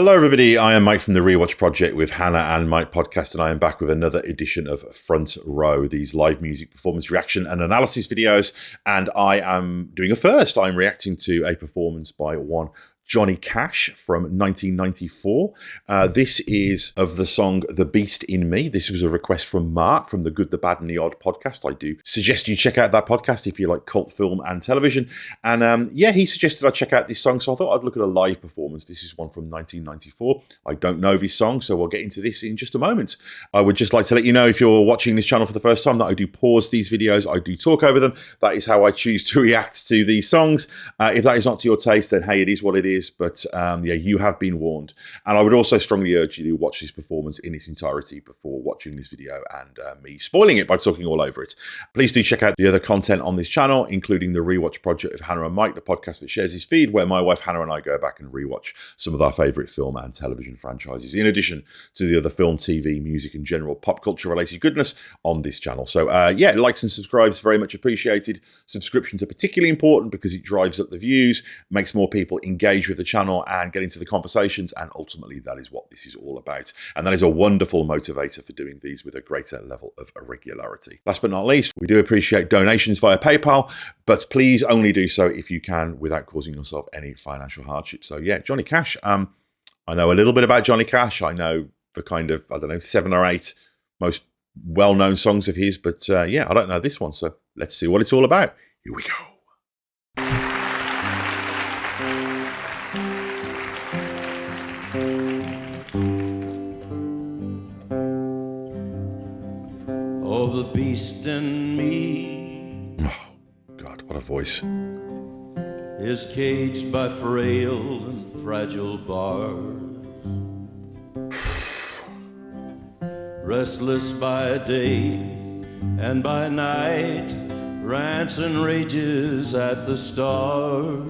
Hello everybody, I am Mike from the Rewatch Project with Hannah and Mike podcast, and I am back with another edition of Front Row, these live music performance reaction and analysis videos, and I am doing a first. I'm reacting to a performance by one Johnny Cash from 1994. This is of the song The Beast in Me. This was a request from Mark from the Good, the Bad and the Odd podcast. I do suggest you check out that podcast if you like cult film and television. And he suggested I check out this song, so I thought I'd look at a live performance. This is one from 1994. I don't know this song, so we'll get into this in just a moment. I would just like to let you know, if you're watching this channel for the first time, that I do pause these videos. I do talk over them. That is how I choose to react to these songs. If that is not to your taste, then hey, it is what it is. But you have been warned. And I would also strongly urge you to watch this performance in its entirety before watching this video and me spoiling it by talking all over it. Please do check out the other content on this channel, including the Rewatch Project of Hannah and Mike, the podcast that shares his feed, where my wife Hannah and I go back and rewatch some of our favourite film and television franchises, in addition to the other film, TV, music and general pop culture related goodness on this channel. So likes and subscribes very much appreciated. Subscriptions are particularly important because it drives up the views, makes more people engage with the channel and get into the conversations, and ultimately that is what this is all about, and that is a wonderful motivator for doing these with a greater level of regularity. Last but not least, we do appreciate donations via PayPal, but please only do so if you can without causing yourself any financial hardship. So Johnny Cash, I know a little bit about Johnny Cash. I know the kind of, 7 or 8 most well-known songs of his, but I don't know this one, so let's see what it's all about. Here we go. Oh, the beast in me. Oh, God, what a voice. Is caged by frail and fragile bars. Restless by day and by night, rants and rages at the stars.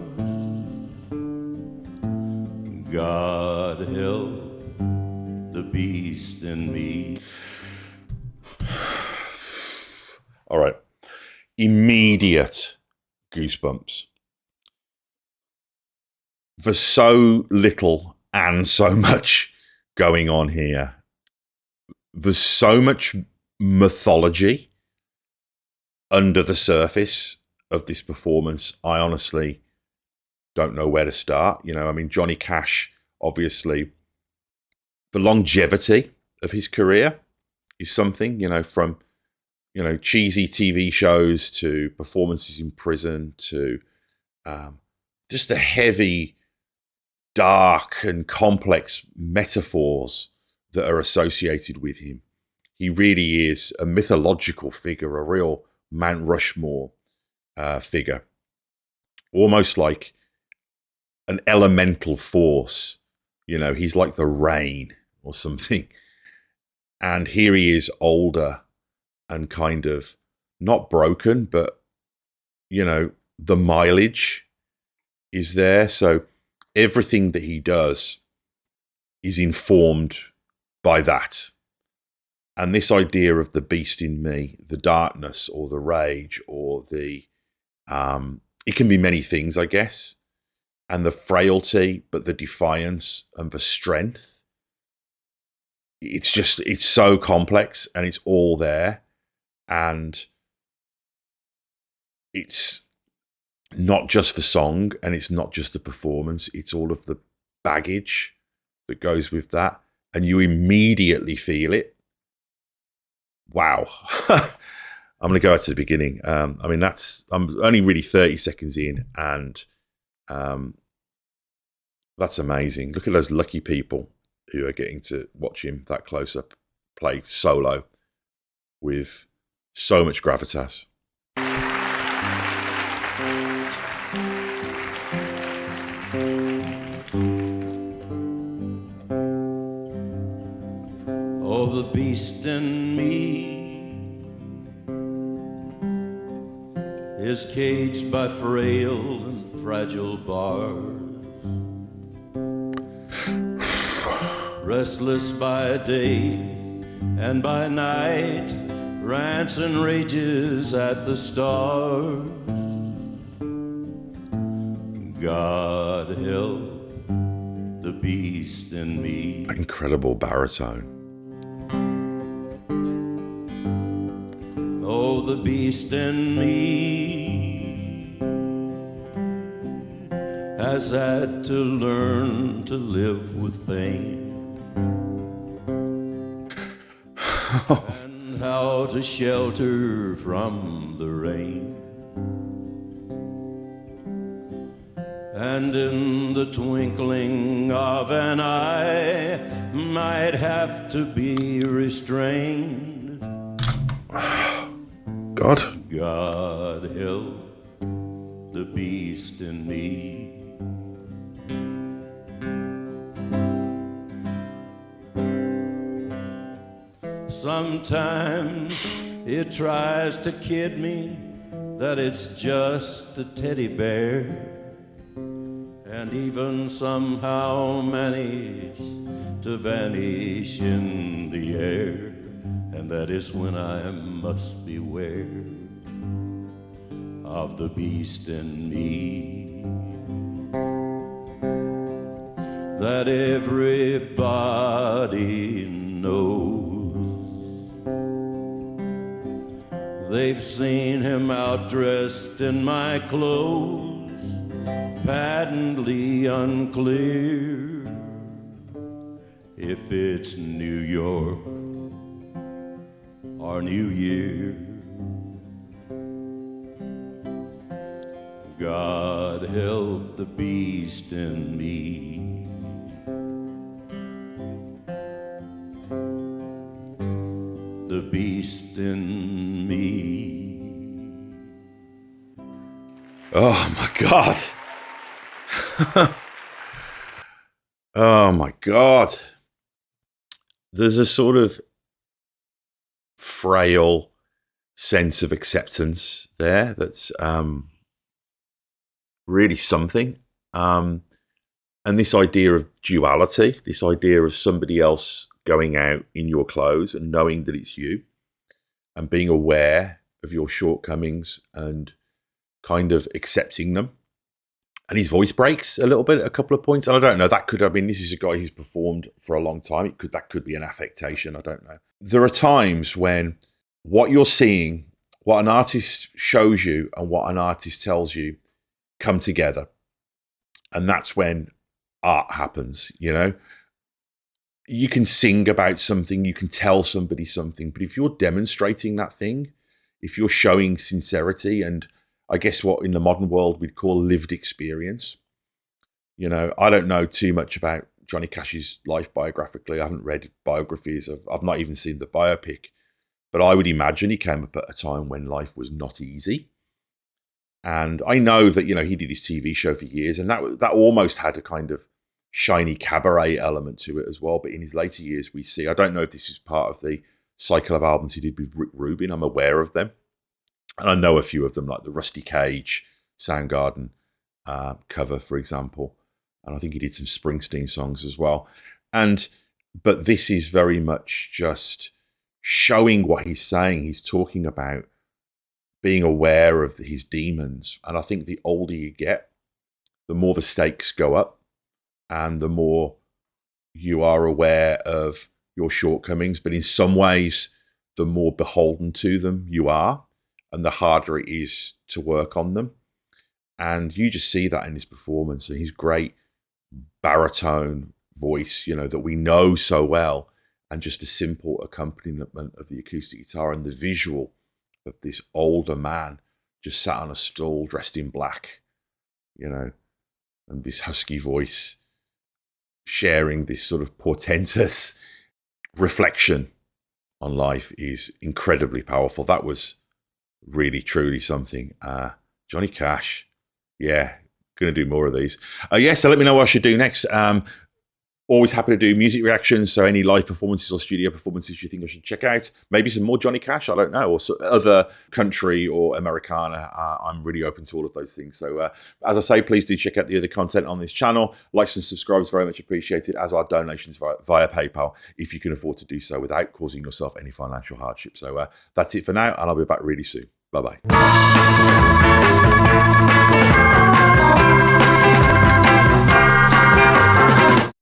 God help the beast in me. All right. Immediate goosebumps. There's so little and so much going on here. There's so much mythology under the surface of this performance. I honestly don't know where to start. Johnny Cash, obviously, the longevity of his career is something, from cheesy TV shows to performances in prison to just the heavy, dark and complex metaphors that are associated with him. He really is a mythological figure, a real Mount Rushmore figure, almost like an elemental force. He's like the rain or something. And here he is, older and kind of not broken, but, the mileage is there. So everything that he does is informed by that. And this idea of the beast in me, the darkness or the rage or the, it can be many things, I guess, and the frailty, but the defiance and the strength. It's so complex and it's all there. And it's not just the song and it's not just the performance. It's all of the baggage that goes with that. And you immediately feel it. Wow. I'm going to go out to the beginning. I'm only really 30 seconds in, and that's amazing. Look at those lucky people who are getting to watch him that close up play solo with so much gravitas. Oh, the beast in me is caged by frail and fragile bars. Restless by day and by night, rants and rages at the stars. God help the beast in me. Incredible baritone. Oh, the beast in me has had to learn to live with pain. And how to shelter from the rain. And in the twinkling of an eye might have to be restrained. God. God help the beast in me. Sometimes it tries to kid me that it's just a teddy bear, and even somehow manage to vanish in the air, and that is when I must beware of the beast in me that everybody knows. They've seen him outdressed in my clothes, patently unclear if it's New York or New Year. God help the beast in me. The beast in me. Oh my God. Oh my God. There's a sort of frail sense of acceptance there that's really something. And this idea of duality, this idea of somebody else going out in your clothes and knowing that it's you and being aware of your shortcomings and kind of accepting them. And his voice breaks a little bit at a couple of points. And I don't know, this is a guy who's performed for a long time. That could be an affectation. I don't know. There are times when what you're seeing, what an artist shows you and what an artist tells you come together. And that's when art happens, you know? You can sing about something, you can tell somebody something, but if you're demonstrating that thing, if you're showing sincerity and I guess what in the modern world we'd call lived experience, you know, I don't know too much about Johnny Cash's life biographically. I haven't read biographies I've not even seen the biopic, but I would imagine he came up at a time when life was not easy. And I know that, you know, he did his TV show for years and that almost had a kind of shiny cabaret element to it as well. But in his later years, we see, I don't know if this is part of the cycle of albums he did with Rick Rubin. I'm aware of them. And I know a few of them, like the Rusty Cage Soundgarden cover, for example. And I think he did some Springsteen songs as well. But this is very much just showing what he's saying. He's talking about being aware of his demons. And I think the older you get, the more the stakes go up and the more you are aware of your shortcomings. But in some ways, the more beholden to them you are and the harder it is to work on them. And you just see that in his performance and his great baritone voice, you know, that we know so well, and just the simple accompaniment of the acoustic guitar and the visual of this older man just sat on a stool dressed in black, you know, and this husky voice sharing this sort of portentous reflection on life is incredibly powerful. That was really, truly something. Johnny Cash, yeah, going to do more of these. So let me know what I should do next. Always happy to do music reactions, so any live performances or studio performances you think I should check out. Maybe some more Johnny Cash, I don't know, or other country or Americana. I'm really open to all of those things. So as I say, please do check out the other content on this channel. Likes and subscribes very much appreciated, as are donations via PayPal, if you can afford to do so without causing yourself any financial hardship. So that's it for now, and I'll be back really soon. Bye-bye.